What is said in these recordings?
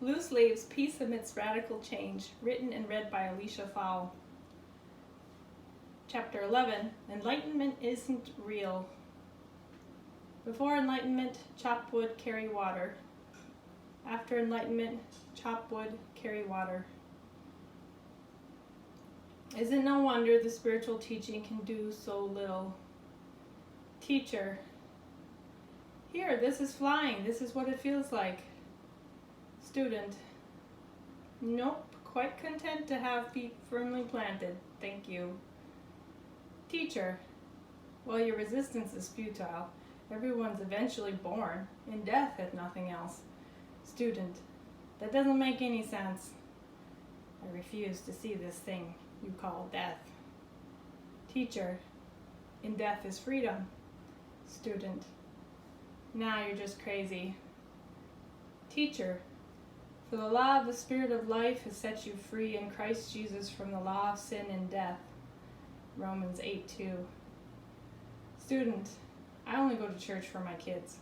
Loose Leaves, Peace Amidst Radical Change, written and read by Alicia Fowl. Chapter 11, Enlightenment Isn't Real. Before enlightenment, chop wood, carry water. After enlightenment, chop wood, carry water. Is it no wonder the spiritual teaching can do so little? Teacher, here, this is flying. This is what it feels like. Student, nope, quite content to have feet firmly planted. Thank you. Teacher, well, your resistance is futile. Everyone's eventually born, in death if nothing else. Student, that doesn't make any sense. I refuse to see this thing you call death. Teacher, in death is freedom. Student, now you're just crazy. Teacher, for the law of the Spirit of life has set you free in Christ Jesus from the law of sin and death. Romans 8:2. Student, I only go to church for my kids.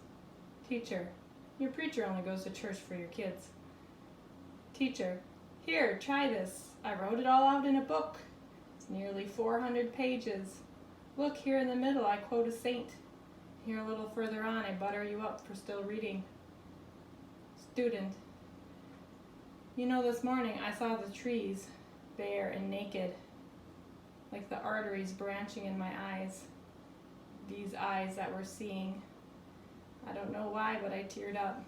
Teacher, your preacher only goes to church for your kids. Teacher, here, try this. I wrote it all out in a book. It's nearly 400 pages. Look, here in the middle I quote a saint. Here a little further on I butter you up for still reading. Student, you know, this morning I saw the trees, bare and naked, like the arteries branching in my eyes. These eyes that were seeing. I don't know why, but I teared up.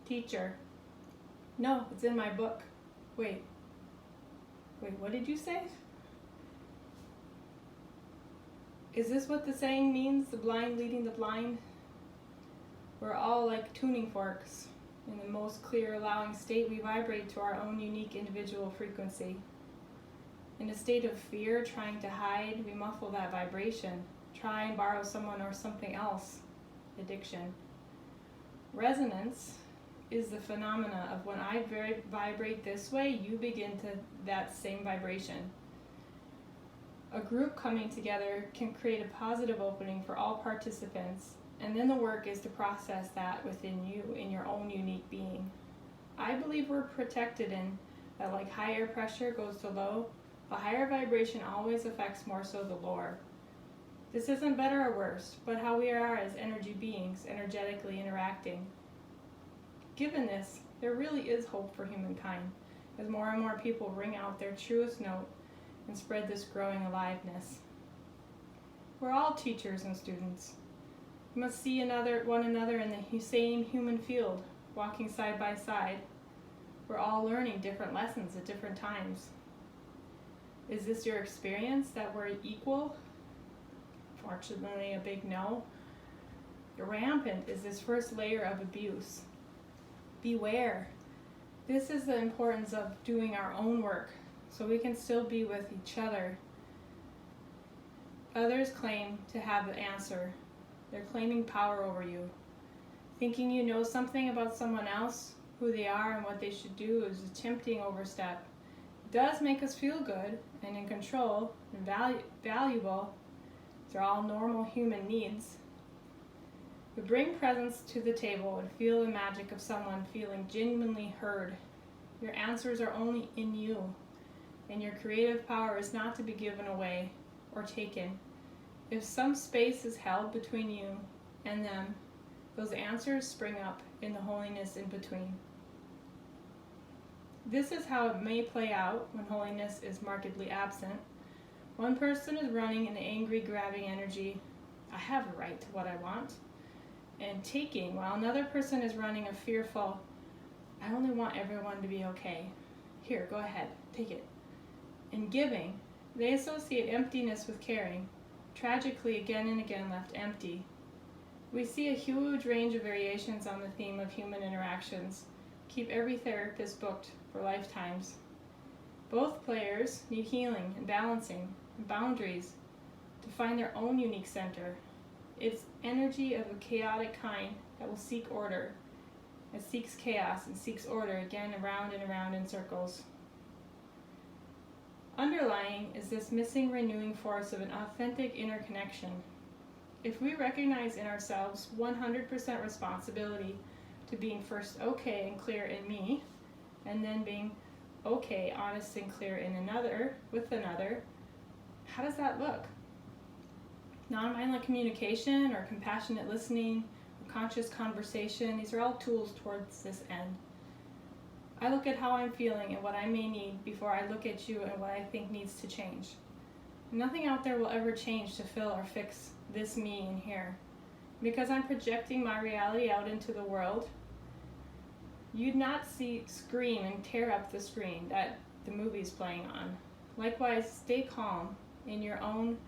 Teacher, no, it's in my book. Wait, what did you say? Is this what the saying means, the blind leading the blind? We're all like tuning forks. In the most clear, allowing state, we vibrate to our own unique individual frequency. In a state of fear, trying to hide, we muffle that vibration. Try and borrow someone or something else. Addiction. Resonance is the phenomena of when I vibrate this way, you begin to that same vibration. A group coming together can create a positive opening for all participants, and then the work is to process that within you in your own unique being. I believe we're protected in that, like higher pressure goes to low, a higher vibration always affects more so the lower. This isn't better or worse, but how we are as energy beings, energetically interacting. Given this, there really is hope for humankind, as more and more people ring out their truest note and spread this growing aliveness. We're all teachers and students. We must see one another in the same human field, walking side by side. We're all learning different lessons at different times. Is this your experience, that we're equal? Fortunately, a big no. Rampant is this first layer of abuse. Beware. This is the importance of doing our own work, so we can still be with each other. Others claim to have the answer. They're claiming power over you. Thinking you know something about someone else, who they are and what they should do, is a tempting overstep. It does make us feel good and in control and valuable. These are all normal human needs. But bring presence to the table and feel the magic of someone feeling genuinely heard. Your answers are only in you, and your creative power is not to be given away or taken. If some space is held between you and them, those answers spring up in the holiness in between. This is how it may play out when holiness is markedly absent. One person is running an angry, grabbing energy, I have a right to what I want, and taking, while another person is running a fearful, I only want everyone to be okay. Here, go ahead, take it. In giving, they associate emptiness with caring, tragically again and again left empty. We see a huge range of variations on the theme of human interactions. Keep every therapist booked for lifetimes. Both players need healing and balancing and boundaries to find their own unique center. It's energy of a chaotic kind that will seek order. It seeks chaos and seeks order again around and around in circles. Underlying is this missing renewing force of an authentic inner connection. If we recognize in ourselves 100% responsibility to being first okay and clear in me, and then being okay, honest and clear in another, how does that look? Nonviolent communication or compassionate listening or conscious conversation, these are all tools towards this end. I look at how I'm feeling and what I may need before I look at you and what I think needs to change. Nothing out there will ever change to fill or fix this me in here. Because I'm projecting my reality out into the world, you'd not scream and tear up the screen that the movie's playing on. Likewise, stay calm in your own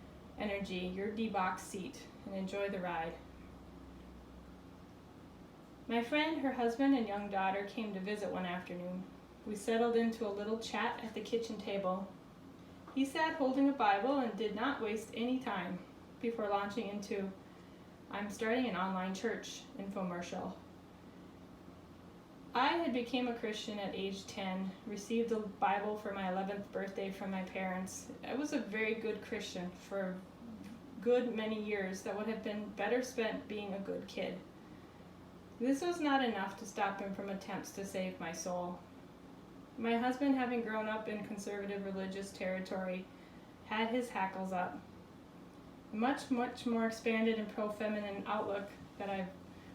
energy, your D-box seat, and enjoy the ride. My friend, her husband, and young daughter came to visit one afternoon. We settled into a little chat at the kitchen table. He sat holding a Bible and did not waste any time before launching into, "I'm starting an online church" infomercial. I had become a Christian at age 10, received the Bible for my 11th birthday from my parents. I was a very good Christian for a good many years that would have been better spent being a good kid. This was not enough to stop him from attempts to save my soul. My husband, having grown up in conservative religious territory, had his hackles up. Much more expanded and pro-feminine outlook that I've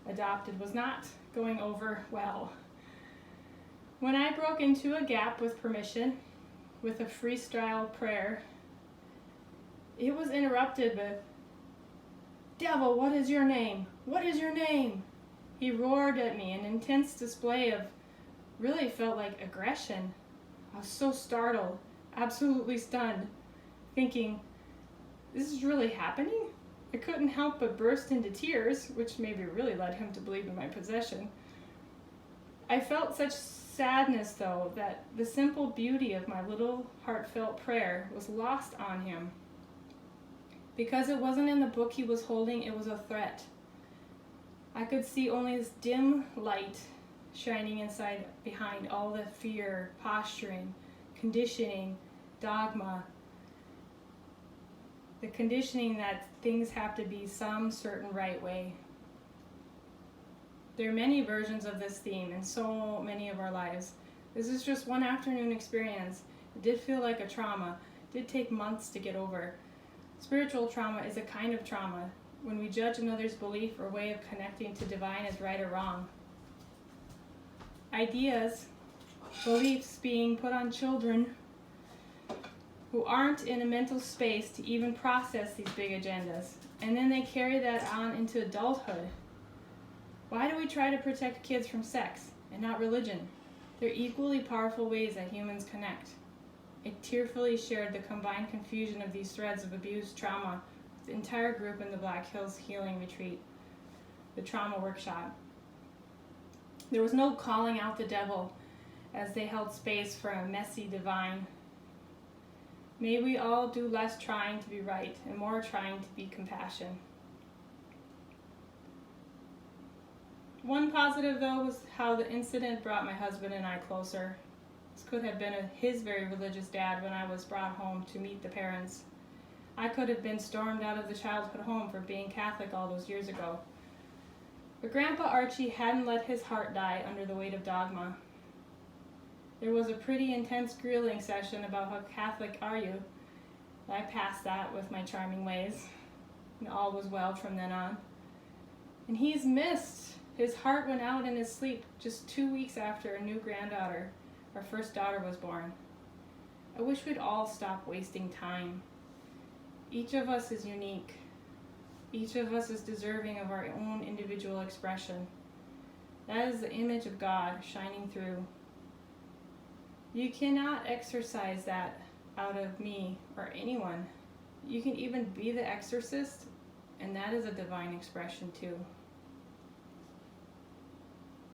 adopted was not going over well. When I broke into a gap with permission, with a freestyle prayer, it was interrupted with, "Devil, what is your name? What is your name?" He roared at me, an intense display of really felt like aggression. I was so startled, absolutely stunned, thinking, this is really happening? I couldn't help but burst into tears, which maybe really led him to believe in my possession. I felt such sadness, though, that the simple beauty of my little heartfelt prayer was lost on him. Because it wasn't in the book he was holding, it was a threat. I could see only this dim light shining inside behind all the fear, posturing, conditioning, dogma, the conditioning that things have to be some certain right way. There are many versions of this theme in so many of our lives. This is just one afternoon experience. It did feel like a trauma. It did take months to get over. Spiritual trauma is a kind of trauma when we judge another's belief or way of connecting to divine as right or wrong. Ideas, beliefs being put on children who aren't in a mental space to even process these big agendas, and then they carry that on into adulthood. Why do we try to protect kids from sex and not religion? They're equally powerful ways that humans connect. I tearfully shared the combined confusion of these threads of abuse, trauma, with the entire group in the Black Hills Healing Retreat, the trauma workshop. There was no calling out the devil as they held space for a messy divine. May we all do less trying to be right and more trying to be compassion. One positive, though, was how the incident brought my husband and I closer. This could have been his very religious dad when I was brought home to meet the parents. I could have been stormed out of the childhood home for being Catholic all those years ago. But Grandpa Archie hadn't let his heart die under the weight of dogma. There was a pretty intense grilling session about how Catholic are you. I passed that with my charming ways, and all was well from then on. And he's missed. His heart went out in his sleep just 2 weeks after a new granddaughter, our first daughter, was born. I wish we'd all stop wasting time. Each of us is unique. Each of us is deserving of our own individual expression. That is the image of God shining through. You cannot exorcise that out of me or anyone. You can even be the exorcist, and that is a divine expression too.